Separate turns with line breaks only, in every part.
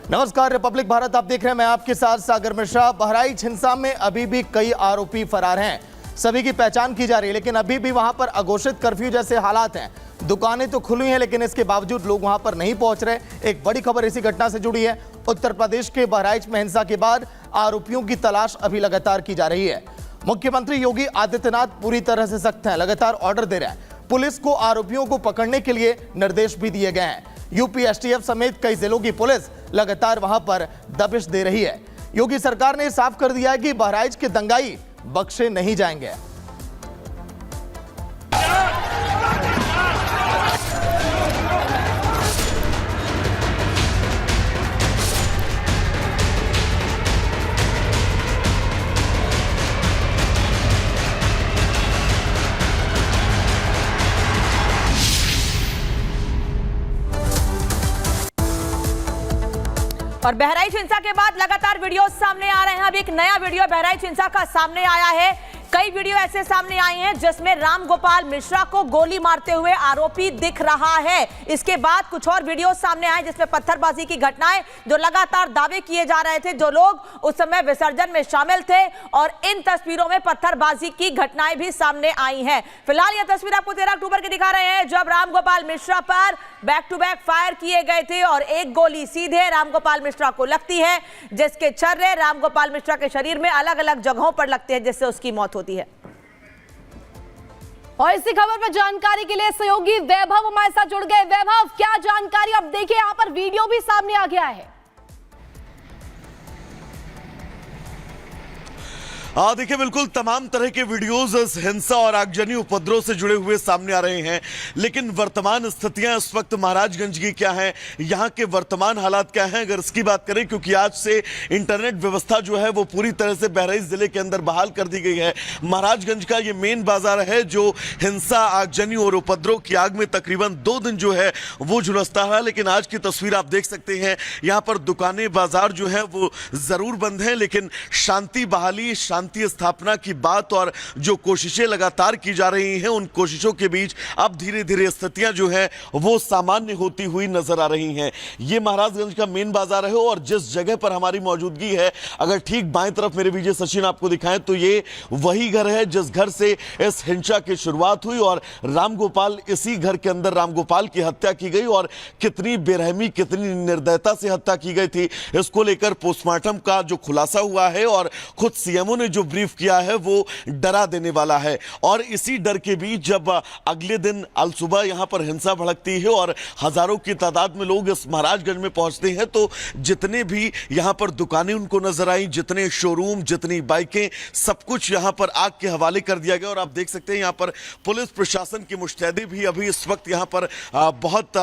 नमस्कार, रिपब्लिक भारत आप देख रहे हैं। मैं आपके साथ सागर मिश्रा। बहराइच हिंसा में अभी भी कई आरोपी फरार हैं। सभी की पहचान की जा रही है, लेकिन अभी भी वहां पर अघोषित कर्फ्यू जैसे हालात हैं। दुकानें तो खुली हैं, लेकिन इसके बावजूद लोग वहां पर नहीं पहुंच रहे। एक बड़ी खबर इसी घटना से जुड़ी है। उत्तर प्रदेश के बहराइच में हिंसा के बाद आरोपियों की तलाश अभी लगातार की जा रही है। मुख्यमंत्री योगी आदित्यनाथ पूरी तरह से सख्त हैं, लगातार ऑर्डर दे रहे हैं। पुलिस को आरोपियों को पकड़ने के लिए निर्देश भी दिए गए हैं। यूपी एसटीएफ समेत कई जिलों की पुलिस लगातार वहां पर दबिश दे रही है। योगी सरकार ने साफ कर दिया है कि बहराइच के दंगाई बख्शे नहीं जाएंगे।
और बहराइच हिंसा के बाद लगातार वीडियो सामने आ रहे हैं। अब एक नया वीडियो बहराइच हिंसा का सामने आया है। कई वीडियो ऐसे सामने आए हैं जिसमें रामगोपाल मिश्रा को गोली मारते हुए आरोपी दिख रहा है। इसके बाद कुछ और वीडियो सामने आए जिसमें पत्थरबाजी की घटनाएं, जो लगातार दावे किए जा रहे थे जो लोग उस समय विसर्जन में शामिल थे, और इन तस्वीरों में पत्थरबाजी की घटनाएं भी सामने आई हैं। फिलहाल यह तस्वीर आपको 13 अक्टूबर की दिखा रहे हैं, जब रामगोपाल मिश्रा पर बैक टू बैक फायर किए गए थे और एक गोली सीधे रामगोपाल मिश्रा को लगती है, जिसके छर्रे रामगोपाल मिश्रा के शरीर में अलग अलग जगहों पर लगते हैं, जिससे उसकी मौत होती है।
और इसी खबर पर जानकारी के लिए सहयोगी वैभव हमारे साथ जुड़ गए। वैभव, क्या जानकारी? अब देखिए यहां पर वीडियो भी सामने आ गया है।
देखिए, बिल्कुल तमाम तरह के वीडियोस इस हिंसा और आगजनी उपद्रव से जुड़े हुए सामने आ रहे हैं, लेकिन वर्तमान स्थितियां इस वक्त महाराजगंज की क्या हैं, यहां के वर्तमान हालात क्या हैं, अगर इसकी बात करें, क्योंकि आज से इंटरनेट व्यवस्था जो है वो पूरी तरह से बहराइच जिले के अंदर बहाल कर दी गई है। महाराजगंज का ये मेन बाजार है जो हिंसा, आगजनी और उपद्रव की आग में तकरीबन 2 दिन जो है वो झुलसता है। लेकिन आज की तस्वीर आप देख सकते हैं, यहाँ पर दुकानें, बाजार जो है वो जरूर बंद हैं, लेकिन शांति बहाली, शांति स्थापना की बात और जो कोशिशें लगातार की जा रही हैं, उन कोशिशों के बीच अब धीरे धीरे स्थितियां जो है वो सामान्य होती हुई नजर आ रही हैं। ये महाराजगंज का मेन बाजार है और जिस जगह पर हमारी मौजूदगी है, अगर ठीक बाएं तरफ मेरे विजय सचिन आपको दिखाएं तो ये वही घर है जिस घर से इस हिंसा की शुरुआत हुई और रामगोपाल, इसी घर के अंदर रामगोपाल की हत्या की गई। और कितनी बेरहमी, कितनी निर्दयता से हत्या की गई थी, इसको लेकर पोस्टमार्टम का जो खुलासा हुआ है और खुद सीएमओ ने जो ब्रीफ किया है वो डरा देने वाला है। और इसी डर के बीच जब अगले दिन अलसुबह यहां पर हिंसा भड़कती है और हजारों की तादाद में लोग इस महाराजगंज में पहुंचते हैं, तो जितने भी यहां पर दुकानें उनको नजर आई, जितने शोरूम, जितनी बाइकें, सब कुछ यहां पर आग के हवाले कर दिया गया। और आप देख सकते हैं यहां पर पुलिस प्रशासन की मुस्तैदी भी अभी इस वक्त यहां पर बहुत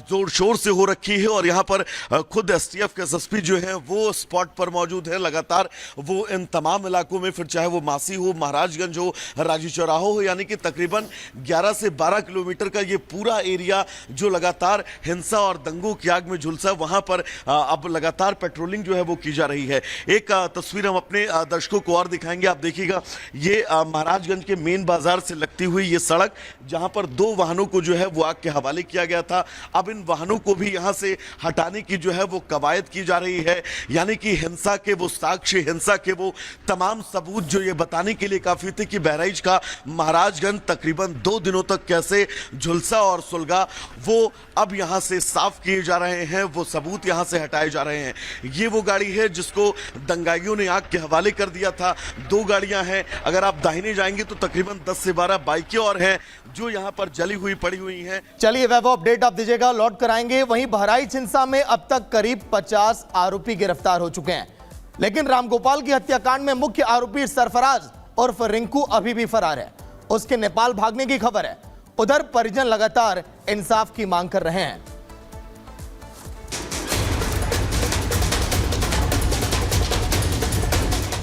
जोर शोर से हो रखी है। और यहां पर खुद एसटीएफ के एसएसपी जो है वो स्पॉट पर मौजूद है। लगातार वो इन तमाम इलाकों में, फिर चाहे वो मासी हो, महाराजगंज हो, राजी चौराहा हो, यानी कि तकरीबन 11 से 12 किलोमीटर का ये पूरा एरिया जो लगातार हिंसा और दंगों की आग में झुलसा, वहां पर अब लगातार पेट्रोलिंग जो है वो की जा रही है। एक तस्वीर हम अपने दर्शकों को और दिखाएंगे, आप देखिएगा। ये महाराजगंज के मेन बाजार से लगती हुई ये सड़क, जहां पर 2 वाहनों को जो है वो आग के हवाले किया गया था। अब इन वाहनों को भी यहां से हटाने की जो है वो कवायद की जा रही है, यानी कि हिंसा के वो साक्ष्य, हिंसा के वो तमाम सबूत जो ये बताने के लिए काफी थे कि बहराइच का महाराजगंज तकरीबन 2 दिनों तक कैसे झुलसा और सुलगा, वो अब यहां से साफ किए जा रहे हैं, वो सबूत यहां से हटाए जा रहे हैं। ये वो गाड़ी है जिसको दंगाइयों ने आग के हवाले कर दिया था। 2 गाड़ियां हैं, अगर आप दाहिने जाएंगे तो तकरीबन 10 से 12 बाइकें और हैं जो यहां पर जली हुई पड़ी हुई हैं।
चलिए वैभव, अपडेट आप दीजिएगा, लौट कराएंगे। वहीं बहराइच हिंसा में अब तक करीब 50 आरोपी गिरफ्तार हो चुके हैं, लेकिन रामगोपाल की हत्याकांड में मुख्य आरोपी सरफराज उर्फ रिंकू अभी भी फरार है। उसके नेपाल भागने की खबर है। उधर परिजन लगातार इंसाफ की मांग कर रहे हैं।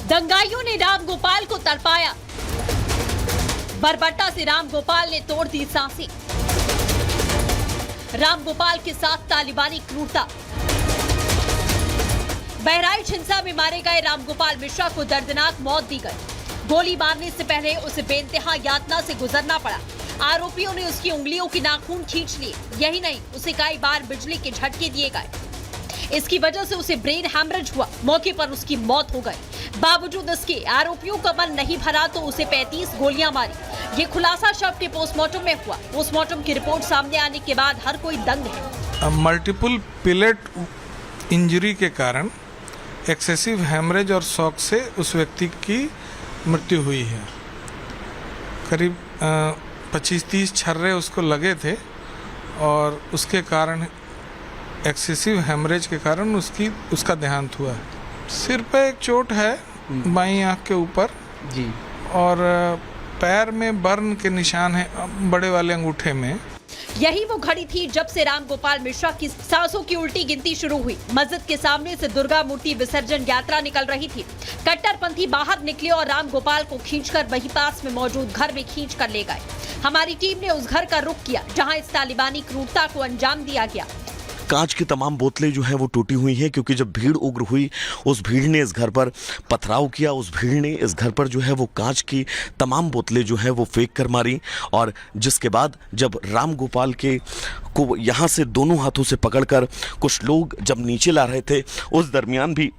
दंगाइयों ने रामगोपाल को तड़पाया, बर्बरता से रामगोपाल ने तोड़ दी सांसें। रामगोपाल के साथ तालिबानी क्रूरता। बहराइच हिंसा में मारे गए रामगोपाल मिश्रा को दर्दनाक मौत दी गई। गोली मारने से पहले उसे बेइंतहा यातना से गुजरना पड़ा। आरोपियों ने उसकी उंगलियों के नाखून खींच लिए। यही नहीं, उसे कई बार बिजली के झटके दिए गए। इसकी वजह से उसे ब्रेन हैमरेज हुआ, मौके पर उसकी मौत हो गई। बावजूद इसके आरोपियों का मन नहीं भरा तो उसे 35 गोलियां मारी। ये खुलासा शव के पोस्टमार्टम में हुआ। पोस्टमार्टम की रिपोर्ट सामने आने के बाद हर कोई दंग है।
मल्टीपल पिलेट इंजरी के कारण एक्सेसिव हैमरेज और शॉक से उस व्यक्ति की मृत्यु हुई है। करीब 25-30 छर्रे उसको लगे थे और उसके कारण एक्सेसिव हैमरेज के कारण उसका देहांत हुआ। सिर पे एक चोट है बाईं आंख के ऊपर जी, और पैर में बर्न के निशान है बड़े वाले अंगूठे में।
यही वो घड़ी थी जब से राम गोपाल मिश्रा की सांसों की उल्टी गिनती शुरू हुई। मस्जिद के सामने से दुर्गा मूर्ति विसर्जन यात्रा निकल रही थी। कट्टरपंथी बाहर निकले और राम गोपाल को खींचकर वहीं पास में मौजूद घर में खींच कर ले गए। हमारी टीम ने उस घर का रुख किया जहां इस तालिबानी क्रूरता को अंजाम दिया गया।
कांच की तमाम बोतलें जो है वो टूटी हुई हैं, क्योंकि जब भीड़ उग्र हुई उस भीड़ ने इस घर पर पथराव किया। उस भीड़ ने इस घर पर जो है वो कांच की तमाम बोतलें जो है वो फेंक कर मारी। और जिसके बाद जब राम गोपाल को यहाँ से दोनों हाथों से पकड़कर कुछ लोग जब नीचे ला रहे थे, उस दरमियान भी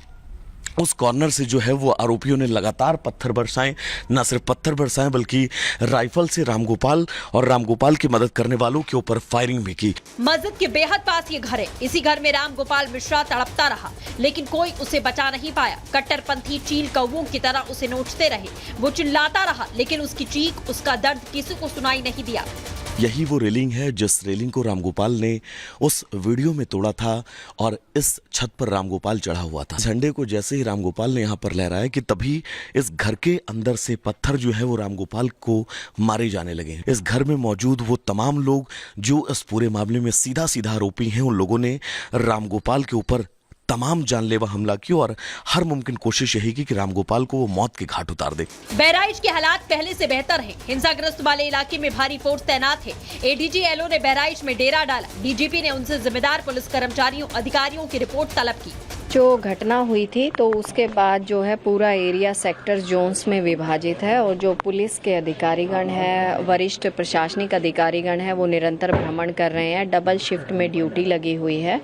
उस कॉर्नर से जो है वो आरोपियों ने लगातार पत्थर बरसाए। न सिर्फ पत्थर बरसाए बल्कि राइफल से रामगोपाल और रामगोपाल की मदद करने वालों के ऊपर फायरिंग भी की।
मस्जिद के बेहद पास ये घर है। इसी घर में राम गोपाल मिश्रा तड़पता रहा, लेकिन कोई उसे बचा नहीं पाया। कट्टरपंथी चील कौवों की तरह उसे नोचते रहे। वो चिल्लाता रहा, लेकिन उसकी चीख, उसका दर्द किसी को सुनाई नहीं दिया।
यही वो रेलिंग है जिस रेलिंग को रामगोपाल ने उस वीडियो में तोड़ा था और इस छत पर रामगोपाल चढ़ा हुआ था। झंडे को जैसे ही रामगोपाल ने यहाँ पर लहराया कि तभी इस घर के अंदर से पत्थर जो है वो रामगोपाल को मारे जाने लगे। इस घर में मौजूद वो तमाम लोग जो इस पूरे मामले में सीधा आरोपी हैं, उन लोगों ने रामगोपाल के ऊपर तमाम जानलेवा हमला किया और हर मुमकिन कोशिश यही की कि रामगोपाल को वो मौत के घाट उतार दे।
बहराइच के हालात पहले से बेहतर हैं। हिंसाग्रस्त वाले इलाके में भारी फोर्स तैनात है। एडीजी एलओ ने बहराइच में डेरा डाला। डीजीपी ने उनसे जिम्मेदार पुलिस कर्मचारियों अधिकारियों की रिपोर्ट तलब की।
जो घटना हुई थी तो उसके बाद जो है पूरा एरिया सेक्टर जोन्स में विभाजित है और जो पुलिस के अधिकारीगण है, वरिष्ठ प्रशासनिक अधिकारीगण है, वो निरंतर भ्रमण कर रहे हैं। डबल शिफ्ट में ड्यूटी लगी हुई है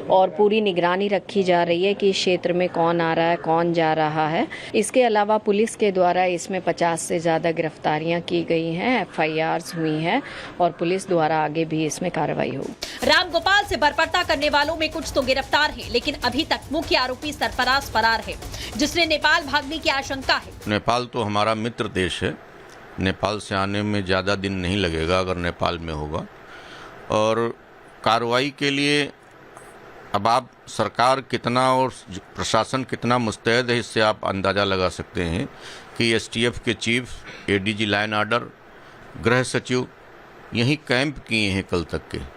और पूरी निगरानी रखी जा रही है कि क्षेत्र में कौन आ रहा है, कौन जा रहा है। इसके अलावा पुलिस के द्वारा इसमें 50 से ज़्यादा गिरफ्तारियां की गई हैं, FIRs हुई हैं और पुलिस द्वारा आगे भी इसमें कार्रवाई होगी।
रामगोपाल से बर्बरता करने वालों में कुछ तो गिरफ्तार है, लेकिन अभी तक मुख्य आरोपी सरफराज फरार है, जिसने नेपाल भागने की आशंका है।
नेपाल तो हमारा मित्र देश है। नेपाल से आने में ज़्यादा दिन नहीं लगेगा अगर नेपाल में होगा। और कार्रवाई के लिए अब आप सरकार कितना और प्रशासन कितना मुस्तैद है, इससे आप अंदाज़ा लगा सकते हैं कि STF के चीफ, ADG लाइन ऑर्डर, गृह सचिव यहीं कैंप किए हैं कल तक के।